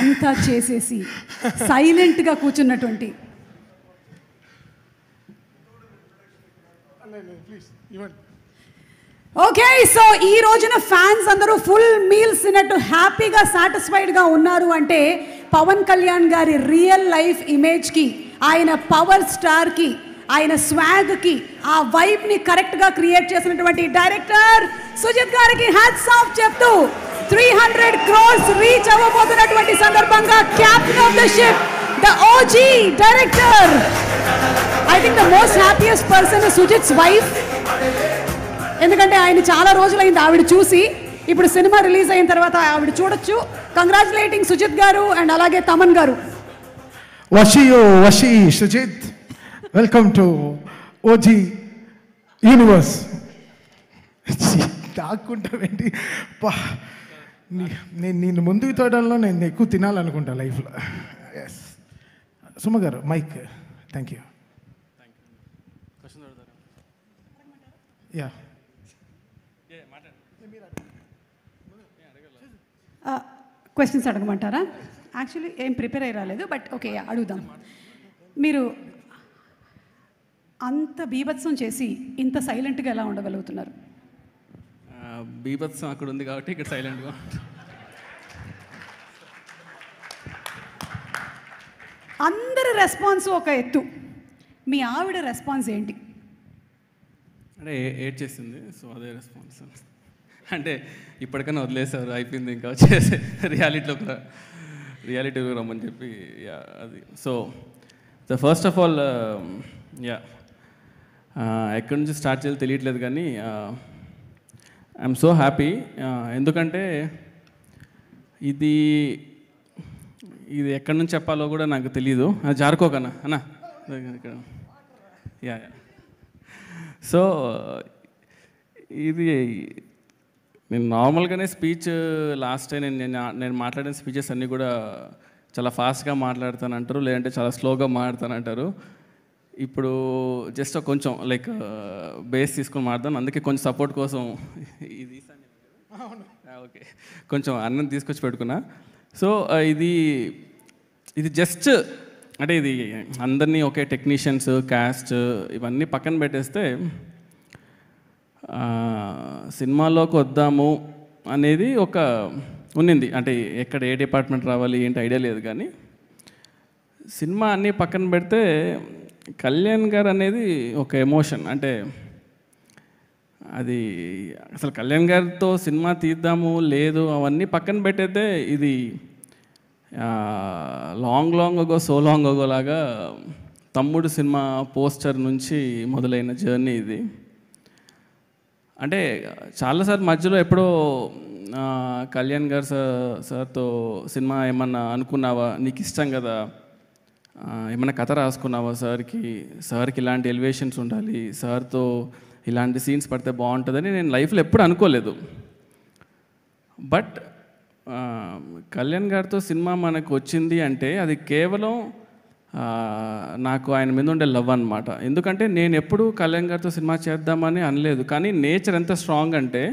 అంతా చేసేసి సైలెంట్గా కూర్చున్నటువంటి ఓకే. సో ఈ రోజున ఫ్యాన్స్ అందరూ ఫుల్ మీల్స్ తిన్నట్టు హ్యాపీగా సాటిస్ఫైడ్గా ఉన్నారు అంటే పవన్ కళ్యాణ్ గారి రియల్ లైఫ్ ఇమేజ్కి, ఆయన పవర్ స్టార్కి, ఆయన స్వాగ్కి, ఆ వైబ్ని కరెక్ట్గా క్రియేట్ చేసినటువంటి డైరెక్టర్ సుజిత్ గారికి హ్యాట్స్ ఆఫ్ చెప్తూ 300 crores రీచ్ అవ్వబోతున్నటువంటి సందర్భంగా captain of the ship, the OG director, I think the most happiest person Sujith's wife. ఎందుకంటే ఆయన చాలా రోజులైంది ఆవిడ చూసి, ఇప్పుడు సినిమా రిలీజ్ అయిన తర్వాత ఆవిడ చూడొచ్చు. కంగ్రాచులేటింగ్ సుజిత్ గారు అండ్ అలాగే తమన్ గారు. వషి Sujith, welcome to OG universe. దాక్కుంటావేంటి? నేను ముందుకు తోడల్లో నేను ఎక్కువ తినాలనుకుంటా లైఫ్లో. ఎస్ సుమ గారు mike. Thank you. Yeah questions అడగమంటారా? యాక్చువల్లీ ఏం ప్రిపేర్ అయ్యి రాలేదు, బట్ ఓకే అడుగుదాం. మీరు అంత బీభత్సం చేసి ఇంత సైలెంట్గా ఎలా ఉండగలుగుతున్నారు? బీభత్సం అక్కడ ఉంది కాబట్టి ఇక్కడ సైలెంట్గా. అందరి రెస్పాన్స్ ఒక ఎత్తు, మీ ఆవిడ రెస్పాన్స్ ఏంటి? అంటే ఏడ్ చేసింది, సో అదే రెస్పాన్స్. అంటే ఇప్పటికైనా వదిలేసారు, అయిపోయింది, ఇంకా వచ్చేసి రియాలిటీలోకి రమ్మని చెప్పి అది. So the first of all ఎక్కడి నుంచి స్టార్ట్ చేయాలో తెలియట్లేదు, కానీ ఐఎమ్ సో హ్యాపీ. ఎందుకంటే ఇది ఎక్కడి నుంచి చెప్పాలో కూడా నాకు తెలీదు. జారుకోకన్నా అన్నా ఇక్కడ. యా సో ఇది నేను నార్మల్గానే స్పీచ్ లాస్ట్ టైం నేను మాట్లాడిన స్పీచెస్ అన్నీ కూడా చాలా ఫాస్ట్గా మాట్లాడతానంటారు, లేదంటే చాలా స్లోగా మాట్లాడతానంటారు. ఇప్పుడు జస్ట్ కొంచెం లైక్ బేస్ తీసుకొని మాట్లాడతాను, అందుకే కొంచెం సపోర్ట్ కోసం ఇది ఓకే కొంచెం అన్నం తీసుకొచ్చి పెట్టుకున్నా. సో ఇది జస్ట్ అంటే ఇది అందరినీ ఒకే టెక్నీషియన్స్, క్యాస్ట్ ఇవన్నీ పక్కన పెట్టేస్తే సినిమాలోకి వద్దాము అనేది ఒక ఉన్నింది. అంటే ఎక్కడ ఏ డిపార్ట్మెంట్ రావాలి ఏంటి ఐడియా లేదు, కానీ సినిమా అన్నీ పక్కన పెడితే కళ్యాణ్ గారు అనేది ఒక ఎమోషన్. అంటే అది అసలు కళ్యాణ్ గారితో సినిమా తీద్దాము లేదు అవన్నీ పక్కన పెట్టయితే ఇది long ago so long ago లాగా తమ్ముడు సినిమా పోస్టర్ నుంచి మొదలైన జర్నీ ఇది. అంటే చాలాసార్లు మధ్యలో ఎప్పుడో కళ్యాణ్ గారు సార్తో సినిమా ఏమన్నా అనుకున్నావా, నీకు ఇష్టం కదా, ఏమన్నా కథ రాసుకున్నావా సార్కి ఇలాంటి ఎలివేషన్స్ ఉండాలి, సార్తో ఇలాంటి సీన్స్ పడితే బాగుంటుందని నేను లైఫ్లో ఎప్పుడు అనుకోలేదు. బట్ కళ్యాణ్ గారితో సినిమా మనకు వచ్చింది అంటే అది కేవలం నాకు ఆయన మీద ఉండే లవ్ అన్నమాట. ఎందుకంటే నేను ఎప్పుడు కళ్యాణ్ గారితో సినిమా చేద్దామని అనలేదు, కానీ నేచర్ ఎంత స్ట్రాంగ్ అంటే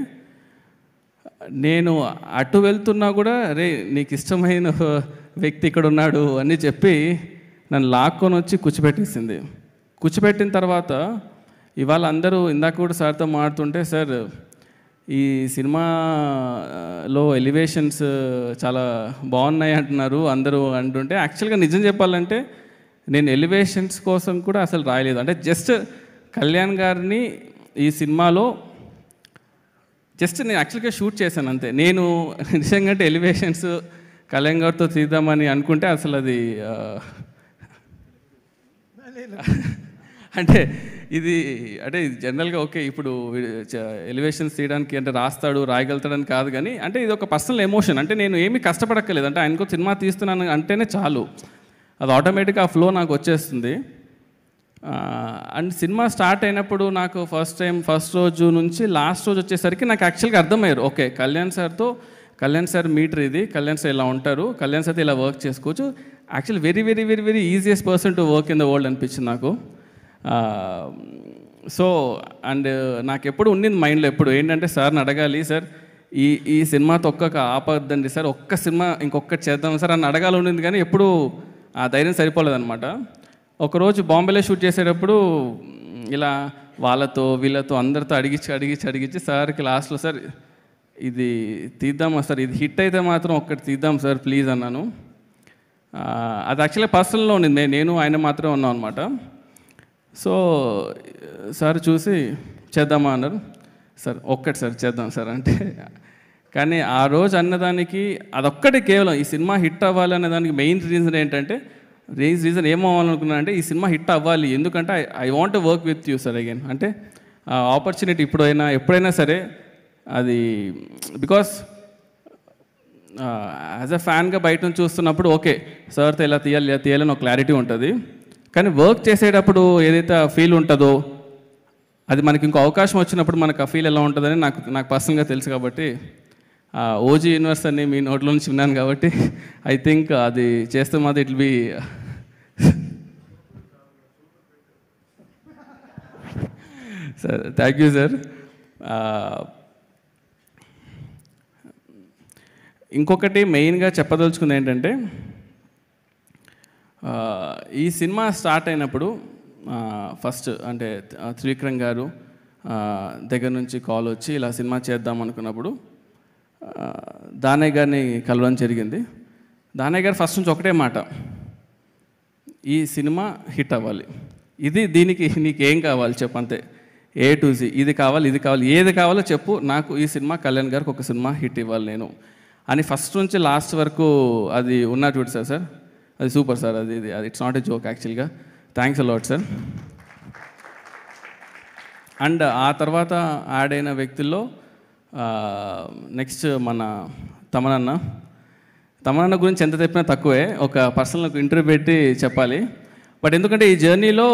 నేను అటు వెళ్తున్నా కూడా రే నీకు ఇష్టమైన వ్యక్తి ఇక్కడ ఉన్నాడు అని చెప్పి నన్ను లాక్కొని వచ్చి కూర్చోబెట్టేసింది. కూర్చోబెట్టిన తర్వాత ఇవాళ అందరూ ఇందాక కూడా సార్తో మాట్లాడుతుంటే, సార్ ఈ సినిమాలో ఎలివేషన్స్ చాలా బాగున్నాయి అంటున్నారు అందరూ అంటుంటే, యాక్చువల్గా నిజం చెప్పాలంటే నేను ఎలివేషన్స్ కోసం కూడా అసలు రాయలేదు. అంటే జస్ట్ కళ్యాణ్ గారిని ఈ సినిమాలో జస్ట్ నేను యాక్చువల్గా షూట్ చేశాను అంతే. నేను నిజంగా అంటే ఎలివేషన్స్ కళ్యాణ్ గారితో తీద్దామని అనుకుంటే అసలు అది అంటే ఇది జనరల్గా ఓకే ఇప్పుడు ఎలివేషన్స్ తీయడానికి అంటే రాయగలుగుతాడని కాదు, కానీ అంటే ఇది ఒక పర్సనల్ ఎమోషన్. అంటే నేను ఏమీ కష్టపడక్కర్లేదు, అంటే ఆయనకు సినిమా తీస్తున్నాను అంటేనే చాలు, అది ఆటోమేటిక్గా ఆ ఫ్లో నాకు వచ్చేస్తుంది. అండ్ సినిమా స్టార్ట్ అయినప్పుడు నాకు ఫస్ట్ రోజు నుంచి లాస్ట్ రోజు వచ్చేసరికి నాకు యాక్చువల్గా అర్థమయ్యారు, ఓకే కళ్యాణ్ సార్ మీటర్ ఇది, కళ్యాణ్ సార్ ఇలా ఉంటారు, కళ్యాణ్ సార్ ఇలా వర్క్ చేసుకోవచ్చు. Actually very very very very easiest person to work in the world అనిపించింది నాకు. సో అండ్ నాకు ఎప్పుడు ఉండింది మైండ్లో ఎప్పుడు ఏంటంటే సార్ని అడగాలి, సార్ ఈ సినిమాతో ఒక్క ఆపద్దండి సార్, ఒక్క సినిమా ఇంకొకటి చేద్దాం సార్ అని అడగాలి ఉండింది, కానీ ఎప్పుడు ఆ ధైర్యం సరిపోలేదన్నమాట. ఒకరోజు బాంబేలో షూట్ చేసేటప్పుడు ఇలా వాళ్ళతో వీళ్ళతో అందరితో అడిగించి సార్కి లాస్ట్లో సార్ ఇది తీద్దామా సార్, ఇది హిట్ అయితే మాత్రం ఒక్కటి తీద్దాం సార్ ప్లీజ్ అన్నాను. అది యాక్చువల్లీ పర్సనల్లో ఉండింది, నేను ఆయన మాత్రమే ఉన్నాం అనమాట. సో సార్ చూసి చేద్దామా అన్నారు. సార్ ఒక్కటి సార్ చేద్దాం సార్ అంటే, కానీ ఆ రోజు అన్నదానికి అదొక్కటి కేవలం ఈ సినిమా హిట్ అవ్వాలి అనే దానికి మెయిన్ రీజన్ ఏంటంటే, రీజన్ ఏమవ్వాలనుకున్నా అంటే ఈ సినిమా హిట్ అవ్వాలి, ఎందుకంటే I want to work with you sir again. అంటే ఆపర్చునిటీ ఎప్పుడైనా సరే అది బికాస్ యాజ్ అ ఫ్యాన్గా బయట నుంచి చూస్తున్నప్పుడు ఓకే సార్తో ఇలా తీయాలని ఒక క్లారిటీ ఉంటుంది, కానీ వర్క్ చేసేటప్పుడు ఏదైతే ఫీల్ ఉంటుందో అది మనకి ఇంకో అవకాశం వచ్చినప్పుడు మనకు ఆ ఫీల్ ఎలా ఉంటుందని నాకు పర్సనల్గా తెలుసు. కాబట్టి ఓజీ యూనివర్స్ అని మీ నోట్లో నుంచి విన్నాను కాబట్టి ఐ థింక్ అది చేస్తే మాత్రం it will be sir. Thank you sir. ఇంకొకటి మెయిన్గా చెప్పదలుచుకుంది ఏంటంటే, ఈ సినిమా స్టార్ట్ అయినప్పుడు ఫస్ట్ అంటే త్రివిక్రమ్ గారు దగ్గర నుంచి కాల్ వచ్చి ఇలా సినిమా చేద్దాం అనుకున్నప్పుడు దానయ్య గారిని కలవడం జరిగింది. దానయ్య గారు ఫస్ట్ నుంచి ఒకటే మాట, ఈ సినిమా హిట్ అవ్వాలి, దీనికి నీకేం కావాలి చెప్పు, అంతే A to Z, ఇది కావాలి ఏది కావాలో చెప్పు, నాకు ఈ సినిమా కళ్యాణ్ గారికి ఒక సినిమా హిట్ ఇవ్వాలి నేను అని ఫస్ట్ నుంచి లాస్ట్ వరకు అది ఉన్నా చూడు సార్ అది సూపర్ సార్. అది ఇట్స్ నాట్ ఎ జోక్ యాక్చువల్గా. Thanks a lot sir. అండ్ ఆ తర్వాత యాడ్ అయిన వ్యక్తుల్లో నెక్స్ట్ మన తమనన్న గురించి ఎంత చెప్పినా తక్కువే, ఒక పర్సనల్ ఇంటర్వ్యూ పెట్టి చెప్పాలి. బట్ ఎందుకంటే ఈ జర్నీలో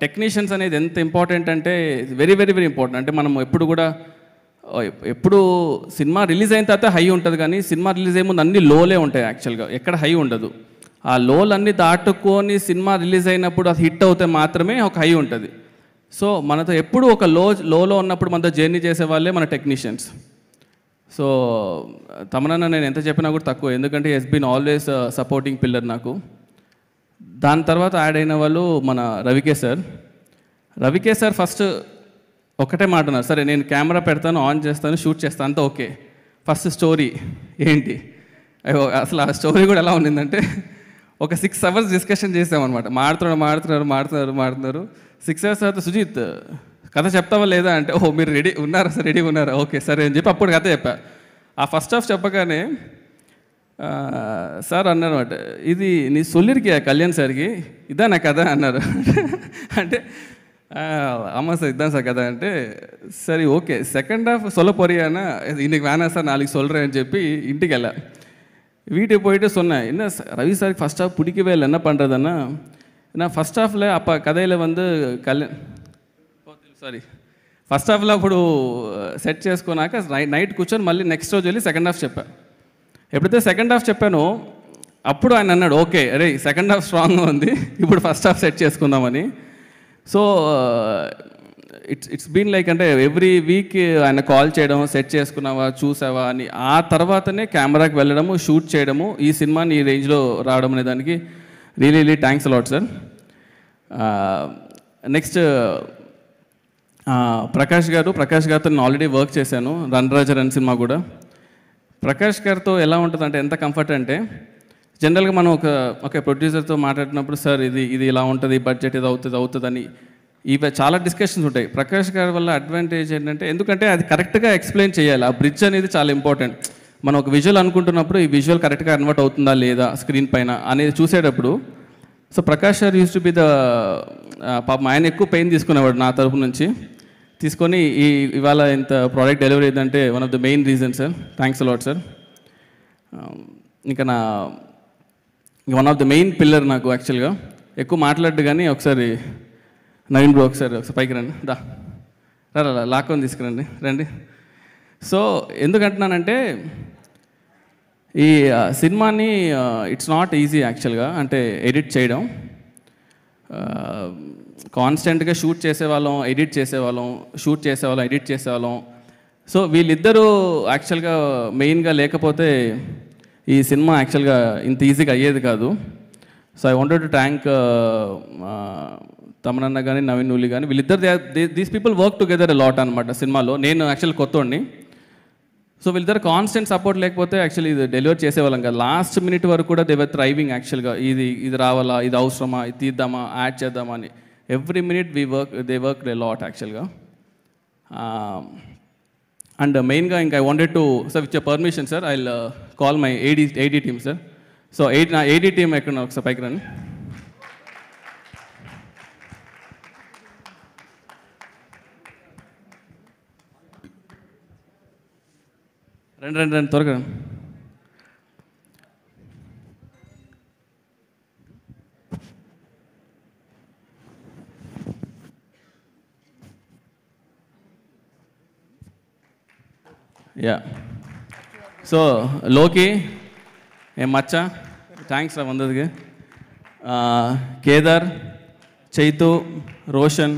టెక్నీషియన్స్ అనేది ఎంత ఇంపార్టెంట్ అంటే వెరీ వెరీ వెరీ ఇంపార్టెంట్. అంటే మనం ఎప్పుడు సినిమా రిలీజ్ అయిన తర్వాత హై ఉంటుంది, కానీ సినిమా రిలీజ్ అయ్యే ముందు అన్ని లోలే ఉంటాయి యాక్చువల్గా, ఎక్కడ హై ఉండదు. ఆ లోలన్నీ దాటుకొని సినిమా రిలీజ్ అయినప్పుడు అది హిట్ అవుతే మాత్రమే ఒక హై ఉంటుంది. సో మనతో ఎప్పుడు ఒక లోలో ఉన్నప్పుడు మనతో జర్నీ చేసే వాళ్ళే మన టెక్నీషియన్స్. సో తమనన్న నేను ఎంత చెప్పినా కూడా తక్కువ, ఎందుకంటే he's been always supporting pillar నాకు. దాని తర్వాత యాడ్ అయిన వాళ్ళు మన రవికే సార్ ఫస్ట్ ఒకటే మాట అన్నారు, సరే నేను కెమెరా పెడతాను, ఆన్ చేస్తాను, షూట్ చేస్తాను, అంతా ఓకే. ఫస్ట్ స్టోరీ ఏంటి, అసలు ఆ స్టోరీ కూడా ఎలా ఉండిందంటే ఒక 6 hours డిస్కషన్ చేసామన్నమాట. మాడుతున్నారు 6 hours తర్వాత సుజిత్ కథ చెప్తావా లేదా అంటే, ఓహో మీరు రెడీగా ఉన్నారా, ఓకే సరే అని చెప్పి అప్పుడు కథ చెప్పా. ఆ ఫస్ట్ హాఫ్ చెప్పగానే సార్ అన్నారు అనమాట, ఇది నీ సొల్లిరికి కళ్యాణ్ సార్కి ఇదా నా కథ అన్నారు. అంటే ஆமாம் சார் இதுதான் சார் கதை అంటే சரி ஓகே செகண்ட் ஹாஃப் சொல்ல போறியானா இன்னைக்கு வேணாம் சார் நாளைக்கு சொல்கிறேன்னு చెప్పి ఇంటికి వెళ్ళా. வீட்டுக்கு போயிட்டு சொன்னேன், என்ன ரவி சாருக்கு ஃபஸ்ட் ஹாஃப் பிடிக்கவே இல்லை, என்ன பண்ணுறதுன்னா நான் ఫస్ట్ హాఫ్లో அப்போ కథలో ఫస్ట్ హాఫ్లో అప్పుడు సెట్ చేసుకున్నాక నైట్ కూర్చొని మళ్ళీ నెక్స్ట్ రోజు వెళ్ళి సెకండ్ హాఫ్ చెప్పా. ఎప్పుడైతే సెకండ్ హాఫ్ చెప్పానో అప్పుడు ఆయన అన్నాడు, ఓకే అరే సెకండ్ హాఫ్ స్ట్రాంగ్గా ఉంది, ఇప్పుడు ఫస్ట్ హాఫ్ సెట్ చేసుకుందామని. సో ఇట్స్ బీన్ లైక్ అంటే ఎవ్రీ వీక్ ఆయన కాల్ చేయడం, సెట్ చేసుకున్నావా చూసావా అని, ఆ తర్వాతనే కెమెరాకి వెళ్ళడము, షూట్ చేయడము, ఈ సినిమాని ఈ రేంజ్లో రావడం అనే దానికి really thanks a lot sir. Next Prakash గారితో నేను ఆల్రెడీ వర్క్ చేశాను, రన్ రాజా రన్ సినిమా కూడా. ప్రకాష్ గారితో ఎలా ఉంటుంది అంటే ఎంత కంఫర్ట్ అంటే, జనరల్గా మనం ఒక ప్రొడ్యూసర్తో మాట్లాడినప్పుడు సార్ ఇది ఇలా ఉంటుంది, బడ్జెట్ ఇది అవుతుంది అని ఇవి చాలా డిస్కషన్స్ ఉంటాయి. ప్రకాష్ గారి వల్ల అడ్వాంటేజ్ ఏంటంటే, ఎందుకంటే అది కరెక్ట్గా ఎక్స్ప్లెయిన్ చేయాలి, ఆ బ్రిడ్జ్ అనేది చాలా ఇంపార్టెంట్. మనం ఒక విజువల్ అనుకుంటున్నప్పుడు ఈ విజువల్ కరెక్ట్గా కన్వర్ట్ అవుతుందా లేదా స్క్రీన్ పైన అనేది చూసేటప్పుడు, సో ప్రకాష్ గారు యూస్ టు బి ద పాపం ఆయన ఎక్కువ పెయిన్ తీసుకునేవాడు నా తరపు నుంచి తీసుకొని ఇవాళ ఇంత ప్రోడక్ట్ డెలివరీ అయిందంటే one of the main reason sir. Thanks a lot sir. ఇంకా one of the main pillar నాకు యాక్చువల్గా ఎక్కువ మాట్లాడు, కానీ ఒకసారి నవీన్ బ్రో ఒకసారి పైకి రండి, రా లాక్కొని తీసుకురండి రండి. సో ఎందుకంటున్నానంటే ఈ సినిమాని ఇట్స్ నాట్ ఈజీ యాక్చువల్గా, అంటే ఎడిట్ చేయడం. కాన్స్టెంట్గా షూట్ చేసేవాళ్ళం, ఎడిట్ చేసేవాళ్ళం, ఎడిట్ చేసేవాళ్ళం. సో వీళ్ళిద్దరూ యాక్చువల్గా మెయిన్గా లేకపోతే ఈ సినిమా యాక్చువల్గా ఇంత ఈజీగా అయ్యేది కాదు. So I wanted to thank తమనన్న కానీ నవీన్ నూలి కానీ, వీళ్ళిద్దరు these people work together lot అనమాట సినిమాలో. నేను యాక్చువల్ కొత్తోడిని, సో వీళ్ళిద్దరు కాన్స్టెంట్ సపోర్ట్ లేకపోతే యాక్చువల్లీ ఇది డెలివర్ చేసేవాళ్ళం కదా. లాస్ట్ మినిట్ వరకు కూడా దే వర్ థ్రైవింగ్ యాక్చువల్గా. ఇది రావాలా, ఇది అవసరమా, ఇది తీద్దామా, యాడ్ చేద్దామా అని every minute they work a lot యాక్చువల్గా. అండ్ మెయిన్గా ఇంకా I wanted to sir with your permission sir I call my AD team sir. So నా ఏడీ టీమ్ ఎక్కడ ఒకసారి పైకి రండి. రండి త్వరగా. యా, సో లోకి ఏం మచ్చ, థ్యాంక్స్ రా వందదికి. కేదార్, చైతు, రోషన్,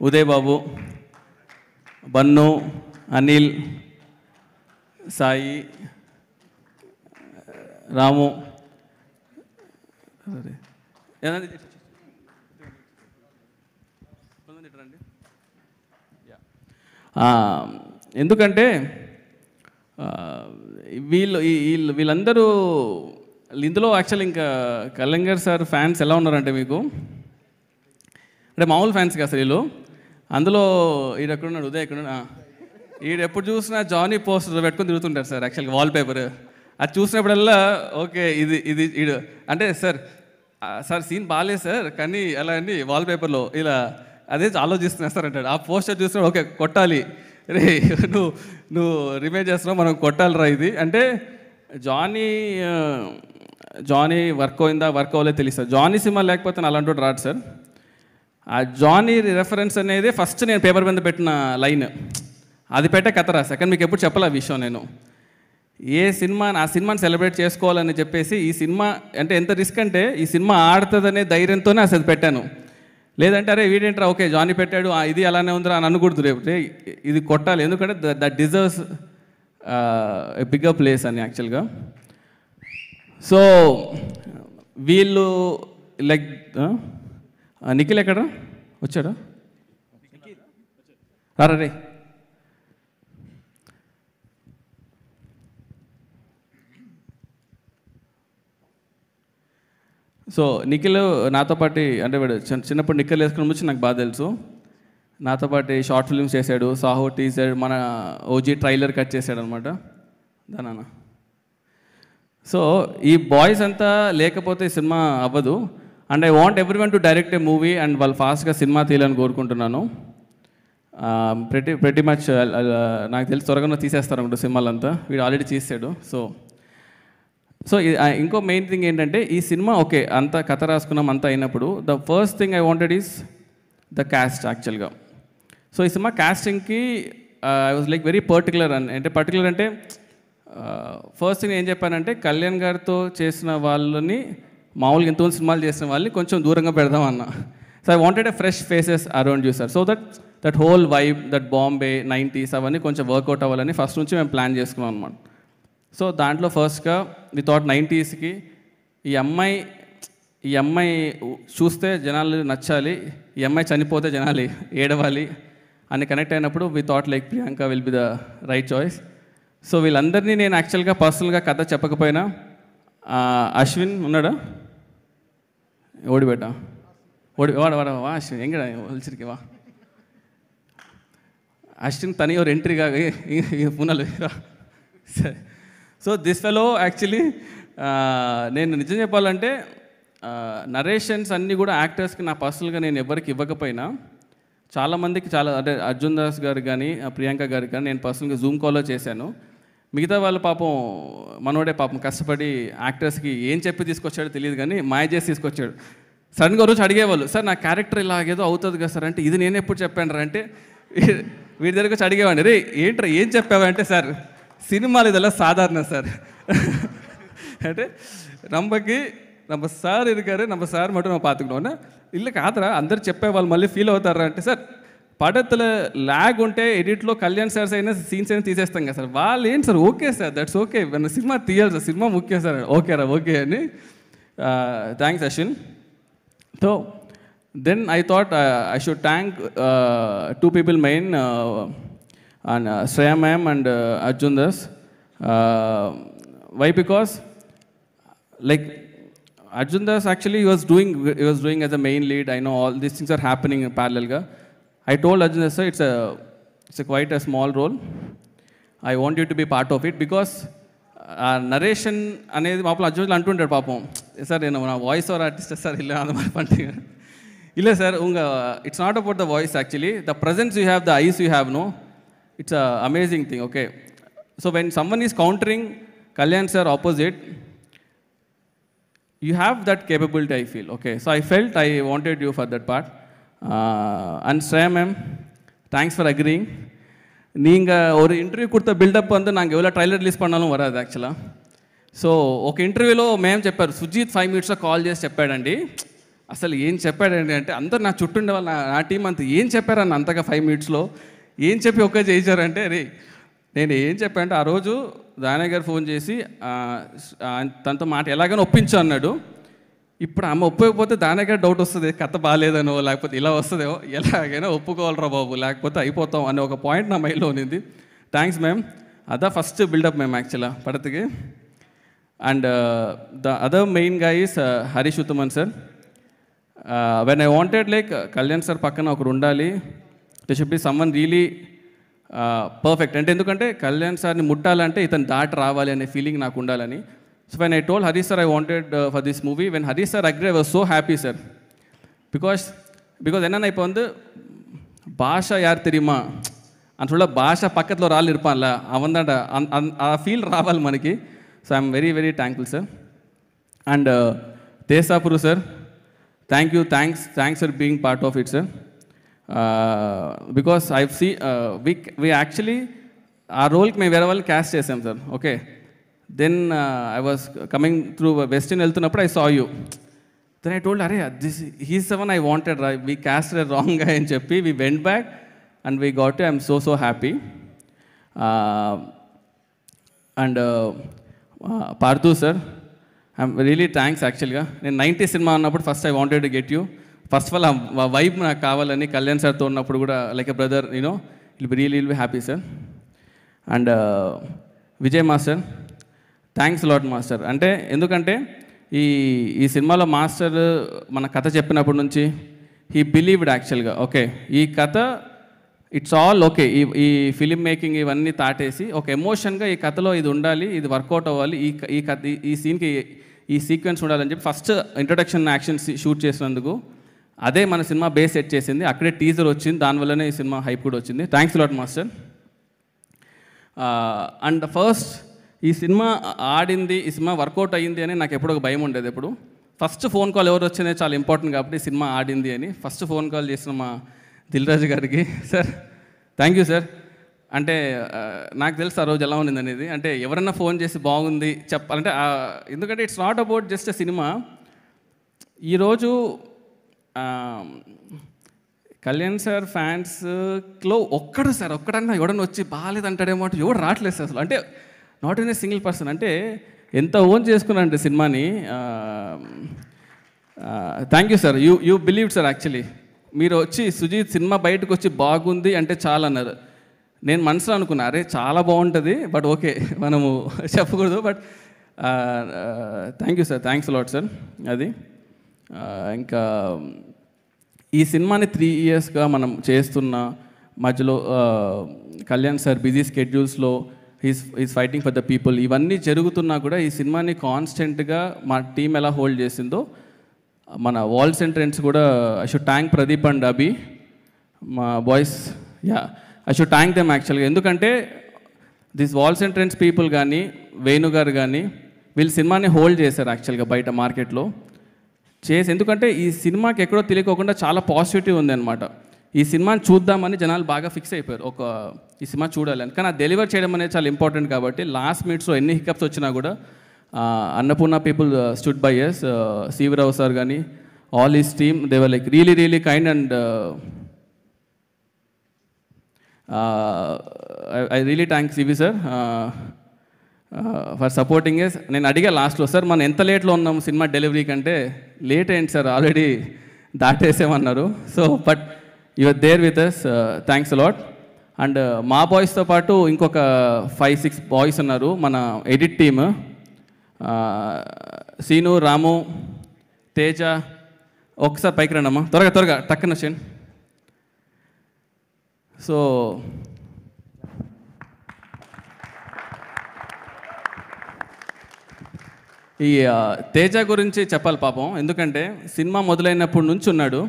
ఉదయ్ బాబు, బన్ను, అనిల్, సాయి, రాము, ఎందుకంటే వీళ్ళందరూ ఇందులో యాక్చువల్ ఇంకా కళ్యాణ్ గారు సార్ ఫ్యాన్స్ ఎలా ఉన్నారంటే మీకు అంటే మామూలు ఫ్యాన్స్ కదా సార్ వీళ్ళు. అందులో ఈడు ఎక్కడున్నాడు, ఉదయ్ ఎక్కడున్నాడు, ఈడు ఎప్పుడు చూసినా జానీ పోస్టర్ పెట్టుకొని తిరుగుతుంటారు సార్ యాక్చువల్గా వాల్పేపర్. అది చూసినప్పుడల్లా ఓకే ఇది ఈడు అంటే సార్ సీన్ బాగాలేదు సార్ కానీ అలా అని వాల్పేపర్లో ఇలా అదే ఆలోచిస్తున్నారు సార్ అంటాడు. ఆ పోస్టర్ చూసినప్పుడు ఓకే కొట్టాలి, రే నువ్వు రిమైండ్ చేస్తున్నావు, మనం కొట్టాలిరా ఇది అంటే. జానీ వర్క్ అయిందా వర్క్ అవ్వలేదు తెలుసు. జానీ సినిమా లేకపోతే నా అలాంటి రాడు సార్. ఆ జానీ రెఫరెన్స్ అనేది ఫస్ట్ నేను పేపర్ మీద పెట్టిన లైన్, అది పెట్టే కథ రాసా. కానీ మీకు ఎప్పుడు చెప్పాలి ఆ విషయం. నేను ఆ సినిమాని సెలబ్రేట్ చేసుకోవాలని చెప్పేసి ఈ సినిమా అంటే ఎంత రిస్క్ అంటే ఈ సినిమా ఆడుతుందనే ధైర్యంతోనే అసలు పెట్టాను. లేదంటే అరే వీడేంట్రా ఓకే జానీ పెట్టాడు ఇది అలానే ఉందిరా అని అనకూడదు. రేపు ఇది కొట్టాలి, ఎందుకంటే that deserves a bigger place అని యాక్చువల్గా. సో వీళ్ళు లైక్ నిఖిల్ ఎక్కడ వచ్చాడా రారా రే. సో నిఖిల్ నాతో పాటు అంటే వాడు చిన్నప్పుడు నిక్కలు వేసుకుని వచ్చి నాకు బాగా తెలుసు. నాతో పాటు షార్ట్ ఫిల్మ్స్ చేశాడు, సాహో టీజర్, మన ఓజీ ట్రైలర్ కట్ చేశాడు అనమాట దానా. సో ఈ బాయ్స్ అంతా లేకపోతే సినిమా అవ్వదు. And I want everyone to direct A movie and వాళ్ళు ఫాస్ట్గా సినిమా తీయాలని కోరుకుంటున్నాను. ప్రతి మచ్ నాకు తెలిసి త్వరగా తీసేస్తారు అనుకుంటా సినిమాలంతా, వీడు ఆల్రెడీ తీసాడు. సో ఇంకో మెయిన్ థింగ్ ఏంటంటే ఈ సినిమా ఓకే అంతా కథ రాసుకున్నాం అంతా అయినప్పుడు the first thing I wanted is the cast యాక్చువల్గా. సో ఈ సినిమా క్యాస్టింగ్కి I was like very particular అంటే ఫస్ట్ థింగ్ ఏం చెప్పానంటే కళ్యాణ్ గారితో చేసిన వాళ్ళని మామూలుగా ఎంతోమంది సినిమాలు చేసిన వాళ్ళని కొంచెం దూరంగా పెడదాం అన్న. So I wanted a fresh faces around you sir. So that whole vibe that Bombay 90s అవన్నీ కొంచెం వర్కౌట్ అవ్వాలని ఫస్ట్ నుంచి మేము ప్లాన్ చేసుకున్నాం అనమాట. సో దాంట్లో ఫస్ట్గా వి థాట్ 90sకి ఈ అమ్మాయి చూస్తే జనాలు నచ్చాలి, ఈ అమ్మాయి చనిపోతే జనాలు ఏడవాలి అని కనెక్ట్ అయినప్పుడు we thought like Priyanka will be the right choice. So వీళ్ళందరినీ నేను యాక్చువల్గా పర్సనల్గా కథ చెప్పకపోయినా అశ్విన్ ఉన్నాడా ఓడిబెట్టా వాడవా అశ్విన్ ఎంగడ వలిసిరికి వా అశ్విన్ తని ఒక ఎంట్రీగా పునలు సరే. సో దిస్ ఫెలో యాక్చువల్లీ నేను నిజం చెప్పాలంటే నరేషన్స్ అన్నీ కూడా యాక్టర్స్కి నా పర్సనల్గా నేను ఎవరికి ఇవ్వకపోయినా చాలామందికి అంటే అర్జున్ దాస్ గారు కానీ ప్రియాంక గారికి కానీ నేను పర్సనల్గా జూమ్ కాల్లో చేశాను. మిగతా వాళ్ళు పాపం మనోడే పాపం కష్టపడి యాక్టర్స్కి ఏం చెప్పి తీసుకొచ్చాడో తెలియదు కానీ మాయ చేసి తీసుకొచ్చాడు. సడన్గా రోజు అడిగేవాళ్ళు సార్ నా క్యారెక్టర్ ఇలాగేదో అవుతుంది కదా సార్ అంటే ఇది నేను ఎప్పుడు చెప్పాను రా అంటే వీడి దగ్గరికి వచ్చి అడిగేవాడిని రే ఏంట్రా ఏం చెప్పావంటే సార్ సినిమాలు இதெல்லாம் సాధారణ సార్ అంటే நம்ம సార్ இருக்காரு நம்ம సార్ மட்டும் நம்ம பார்த்துக்கணும்னா இல்லை కాదురా అందరు చెప్పేవాళ్ళు మళ్ళీ ఫీల్ అవుతారా అంటే సార్ పడతల ల్యాగ్ ఉంటే ఎడిట్లో కళ్యాణ్ సార్స్ అయినా సీన్స్ అయినా తీసేస్తాం కదా సార్. వాళ్ళు ఏంటి sir, okay sir, that's okay, మన సినిమా తీయాలి సార్, సినిమా ముఖ్యం సార్, ఓకేరా ఓకే అని. Thanks Ashwin. So then I thought I should thank 2 people main, and Shreya ma'am and Arjun Das. Why? Because like Arjun Das actually he was doing as a main lead. I know all these things are happening in parallel ga. I told Arjun Das sir, it's a quite a small role. I want you to be part of it because narration అనేది మాపల అర్జున్ అంటుంటాడు పాపం, sir నేను నా voice over artist sir ఇలా அந்த மாதிரி பண்ணிட்டீங்க. இல்லை sir, it's not about the voice actually, the presence you have, the eyes you have, no, it's a amazing thing. Okay, so when someone is countering Kalyan sir opposite, you have that capability, I feel. Okay, so I felt I wanted you for that part. And Shreya ma'am, thanks for agreeing. நீங்கள் ஒரு interview கொடுத்த build up வந்து நாங்கள் எவ்வளோ trailer release பண்ணாலும் வராது యాక్చువల్గా. So ఒక ఇంటర్వ్యూలో మేము చెప్పారు, సుజీత్ 5 minutesలో కాల్ చేసి చెప్పాడండి. అసలు ఏం చెప్పాడండి అంటే అందరు నా చుట్టూ ఉండే వాళ్ళు, నా టీం అంతా ఏం చెప్పారన్న అంతగా 5 minutesలో ఏం చెప్పి ఒక్క చేయించారంటే, రే నేను ఏం చెప్పానంటే ఆ రోజు దానయ్య గారు ఫోన్ చేసి తనతో మాట ఎలాగైనా ఒప్పించు అన్నాడు. ఇప్పుడు ఆమె ఒప్పుకోకపోతే దానయ్య గారు డౌట్ వస్తుంది, కథ బాగాలేదనో లేకపోతే ఇలా వస్తుందేమో, ఎలాగైనా ఒప్పుకోవాలరా బాబు లేకపోతే అయిపోతాం అనే ఒక పాయింట్ నా మైండ్లో ఉన్నింది. థ్యాంక్స్ మ్యామ్, అదా ఫస్ట్ బిల్డప్ మ్యామ్ యాక్చువల్గా పడతకి. అండ్ ద అదర్ మెయిన్ గా is Harish Uthaman sir. When I wanted like Kalyan sir పక్కన ఒకరు ఉండాలి, they should be someone really perfect. అంటే ఎందుకంటే కళ్యాణ్ సార్ని ముట్టాలంటే ఇతను దాటి రావాలి అనే ఫీలింగ్ నాకు ఉండాలని. So when I told Harish sir I wanted for this movie, when Harish sir agreed, I was so happy sir. Because enna ipo vandu bhasha yaar theriyuma antula bhasha pakkathlo raal irpaanla avandada aa feel raavali manaki. So I am very very thankful sir. And Desapuru sir, thanks for being part of it sir. Because I've seen we actually our role ki మేము వేరే వాళ్ళు caste చేసాం sir. Okay, then I was coming through Western వెళ్తున్నప్పుడు I saw you. Then I told, అరే he's the one I wanted, right? We casted a wrong guy అని చెప్పి we went back and we got it. I'm so happy. And Parthu sir, I'm really thanks యాక్చువల్గా. నేను 90 cinema ఉన్నప్పుడు first I wanted to get you. First of all ఆ vibe నాకు కావాలని కళ్యాణ్ సార్తో ఉన్నప్పుడు కూడా like a brother, you know will be happy sir. And Vijay master, thanks lot master. అంటే ఎందుకంటే ఈ సినిమాలో మాస్టర్ మన కథ చెప్పినప్పటి నుంచి హీ బిలీవ్డ్ యాక్చువల్గా. ఓకే, ఈ కథ ఇట్స్ ఆల్ ఓకే, ఈ ఫిలిం మేకింగ్ ఇవన్నీ తాటేసి ఒక ఎమోషన్గా ఈ కథలో ఇది ఉండాలి, ఇది వర్కౌట్ అవ్వాలి, ఈ కథ ఈ సీన్కి ఈ సీక్వెన్స్ ఉండాలని చెప్పి ఫస్ట్ ఇంట్రొడక్షన్ యాక్షన్ షూట్ చేసినందుకు అదే మన సినిమా బేస్ సెట్ చేసింది. అక్కడే టీజర్ వచ్చింది, దానివల్లనే ఈ సినిమా హైప్ కూడా వచ్చింది. Thanks lot master. And first ఈ సినిమా ఆడింది, ఈ సినిమా వర్కౌట్ అయ్యింది అని నాకు ఎప్పుడు ఒక భయం ఉండేది. ఎప్పుడు ఫస్ట్ ఫోన్ కాల్ ఎవరు వచ్చిందే చాలా ఇంపార్టెంట్ కాబట్టి సినిమా ఆడింది అని ఫస్ట్ ఫోన్ కాల్ చేసిన మా దిల్రాజు గారికి, సార్ థ్యాంక్ యూ సార్. అంటే నాకు తెలుసు ఆ రోజు ఎలా ఉంది అనేది. అంటే ఎవరన్నా ఫోన్ చేసి బాగుంది చెప్పాలంటే, ఎందుకంటే it's not about just a cinema. ఈరోజు కళ్యాణ్ సార్ ఫ్యాన్స్లో ఒక్కడన్నా ఎవడన్నా వచ్చి బాగాలేదంటాడేమో అంటే ఎవడు రావట్లేదు సార్ అసలు. అంటే not in a single person. అంటే ఎంత ఓన్ చేసుకున్నానంటే సినిమాని. Thank you sir, you believe sir. Actually మీరు వచ్చి సుజీత్ సినిమా బయటకు వచ్చి బాగుంది అంటే చాలా అన్నారు. నేను మనసులో అనుకున్నా, అరే చాలా బాగుంటుంది, బట్ ఓకే మనము చెప్పకూడదు. But thank you sir, thanks lot sir. అది ఇంకా ఈ సినిమాని 3 yearsగా మనం చేస్తున్న మధ్యలో కళ్యాణ్ సార్ బిజీ స్కెడ్యూల్స్లో is fighting for the people, ఇవన్నీ జరుగుతున్నా కూడా ఈ సినిమాని కాన్స్టెంట్గా మా టీం ఎలా హోల్డ్ చేసిందో, మన వాల్ సెంట్రెన్స్ కూడా I should thank Pradeep and Abhi, మా boys. I should thank them యాక్చువల్గా. ఎందుకంటే దిస్ వాల్ సెంట్రెన్స్ పీపుల్ కానీ వేణు గారు కానీ వీళ్ళు సినిమాని హోల్డ్ చేశారు యాక్చువల్గా బయట మార్కెట్లో చేసి. ఎందుకంటే ఈ సినిమాకి ఎక్కడో తెలియకోకుండా చాలా పాజిటివిటీ ఉందన్నమాట. ఈ సినిమాని చూద్దామని జనాలు బాగా ఫిక్స్ అయిపోయారు, ఈ సినిమా చూడాలని. కానీ అది డెలివర్ చేయడం అనేది చాలా ఇంపార్టెంట్ కాబట్టి లాస్ట్ మినిట్స్లో ఎన్ని హికప్స్ వచ్చినా కూడా Annapurna people stood by us. Sivarao sir కానీ all his team, they were like really kind. And I really thanks CV sir for supporting us. నేను అడిగా లాస్ట్లో, సార్ మనం ఎంత లేట్లో ఉన్నాం సినిమా డెలివరీ కంటే, లేట్ ఏంటి సార్ ఆల్రెడీ దాటేసామన్నారు. So but you're there with us, thanks a lot. And మా బాయ్స్తో పాటు ఇంకొక 5-6 బాయ్స్ ఉన్నారు మన ఎడిట్ టీమ్. సీను, రాము, తేజ, ఒకసారి పైకి రండమ్మా, త్వరగా టక్కన వచ్చేయండి. సో ఈ తేజ గురించి చెప్పాలి పాపం, ఎందుకంటే సినిమా మొదలైనప్పటి నుంచి ఉన్నాడు.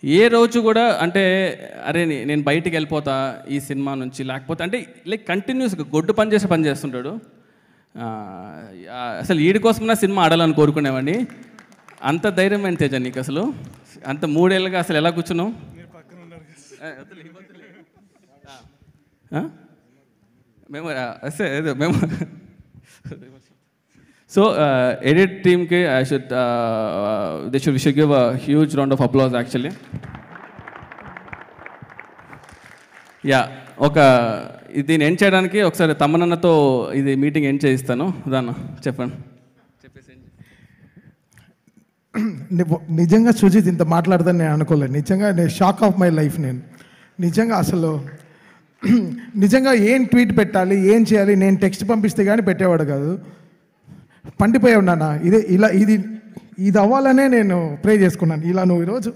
ఏ రోజు కూడా అంటే అరే నేను బయటికి వెళ్ళిపోతా ఈ సినిమా నుంచి, లేకపోతే అంటే లైక్ కంటిన్యూస్గా గొడ్డు పని చేస్తుంటాడు. అసలు వీడి కోసమైనా సినిమా ఆడాలని కోరుకునేవాడిని. అంత ధైర్యం ఏంటి తేజ నీకు అసలు? అంత 3 ఏళ్ళుగా అసలు ఎలా కూర్చున్నావు? మేము సో ఎడిట్ టీమ్కి they should give a huge round of applause actually. Yeah, దీన్ని ఎండ్ చేయడానికి ఒకసారి తమ్మనన్నతో ఇది మీటింగ్ ఎండ్ చేయిస్తాను. దాన్ని చెప్పండి. నిజంగా సుజిత్ ఇంత మాట్లాడదని నేను అనుకోలేదు. నిజంగా నేను షాక్ ఆఫ్ మై లైఫ్. నేను నిజంగా అసలు నిజంగా ఏం ట్వీట్ పెట్టాలి, ఏం చేయాలి, నేను టెక్స్ట్ పంపిస్తే కానీ పెట్టేవాడు కాదు. పండిపోయి ఉన్నానా, ఇది అవ్వాలనే నేను ప్రే చేసుకున్నాను. ఇలా నువ్వు ఈరోజు